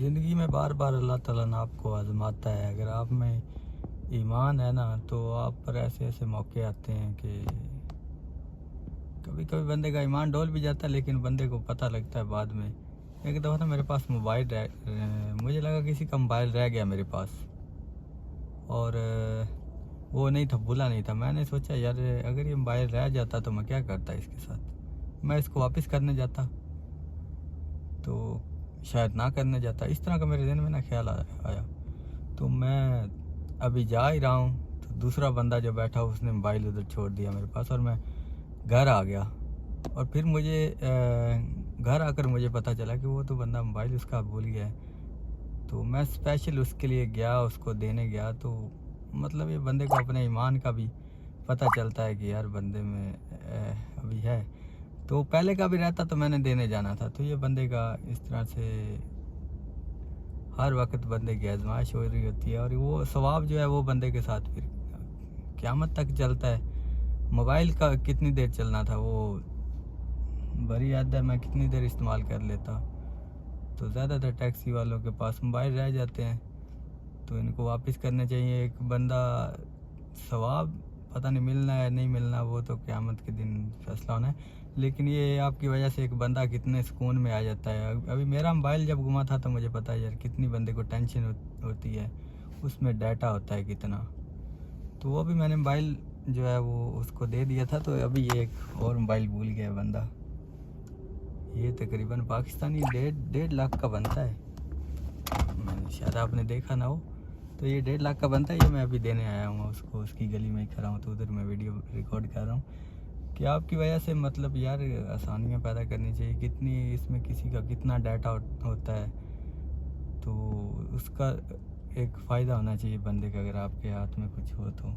ज़िंदगी में बार बार अल्लाह ताला ना आपको आज़माता है। अगर आप में ईमान है ना, तो आप पर ऐसे ऐसे मौके आते हैं कि कभी कभी बंदे का ईमान डोल भी जाता है, लेकिन बंदे को पता लगता है बाद में। एक दफ़ा ना मेरे पास मुझे लगा किसी का मोबाइल रह गया मेरे पास, और वो नहीं था, भूला नहीं था। मैंने सोचा यार, अगर ये मोबाइल रह जाता तो मैं क्या करता इसके साथ। मैं इसको वापस करने जाता तो शायद ना करने जाता। इस तरह का मेरे दिन में ना ख्याल आया। तो मैं अभी जा ही रहा हूँ, तो दूसरा बंदा जो बैठा उसने मोबाइल उधर छोड़ दिया मेरे पास, और मैं घर आ गया। और फिर मुझे घर आकर मुझे पता चला कि वो तो बंदा मोबाइल उसका भूल गया है। तो मैं स्पेशल उसके लिए गया, उसको देने गया। तो मतलब ये बंदे को अपने ईमान का भी पता चलता है कि यार बंदे में अभी है। तो पहले का भी रहता तो मैंने देने जाना था। तो ये बंदे का इस तरह से हर वक्त बंदे की आजमाइश हो रही होती है, और वो सवाब जो है वो बंदे के साथ फिर क़यामत तक चलता है। मोबाइल का कितनी देर चलना था, वो बड़ी याद है मैं कितनी देर इस्तेमाल कर लेता। तो ज़्यादातर टैक्सी वालों के पास मोबाइल रह जाते हैं, तो इनको वापस करने चाहिए। एक बंदा सवाब पता नहीं मिलना है नहीं मिलना, वो तो क़यामत के दिन फैसला होना है। लेकिन ये आपकी वजह से एक बंदा कितने सुकून में आ जाता है। अभी मेरा मोबाइल जब गुमा था तो मुझे पता है यार कितनी बंदे को टेंशन होती है, उसमें डाटा होता है कितना। तो वो भी मैंने मोबाइल जो है वो उसको दे दिया था। तो अभी ये एक और मोबाइल भूल गया है बंदा। ये तकरीबन पाकिस्तानी 1.5 लाख का बनता है, मैंने शायद आपने देखा ना हो। तो ये 1.5 लाख का बनता है। ये मैं अभी देने आया हूँ उसको, उसकी गली में ही खड़ा हूँ, तो उधर मैं वीडियो रिकॉर्ड कर रहा हूँ कि आपकी वजह से मतलब यार आसानियाँ पैदा करनी चाहिए। कितनी इसमें किसी का कितना डाटा होता है, तो उसका एक फ़ायदा होना चाहिए बंदे का, अगर आपके हाथ में कुछ हो तो।